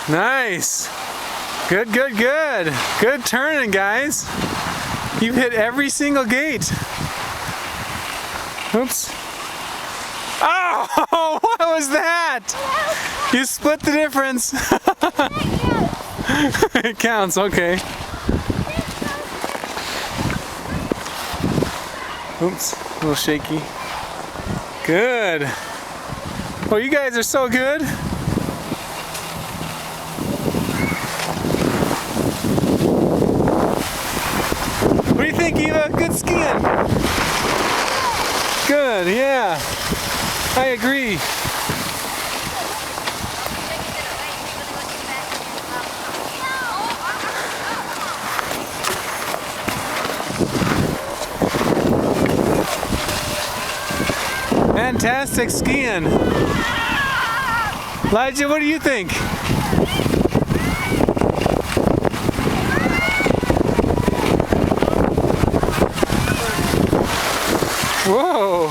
Nice. Good, good, good. Good turning, guys. You've hit every single gate. Oops. Oh, what was that? You split the difference. It counts, okay. Oops, a little shaky. Good. Oh, you guys are so good. What do you think, Eva? Good skiing. Good, yeah. I agree. Fantastic skiing. Elijah, what do you think? Whoa.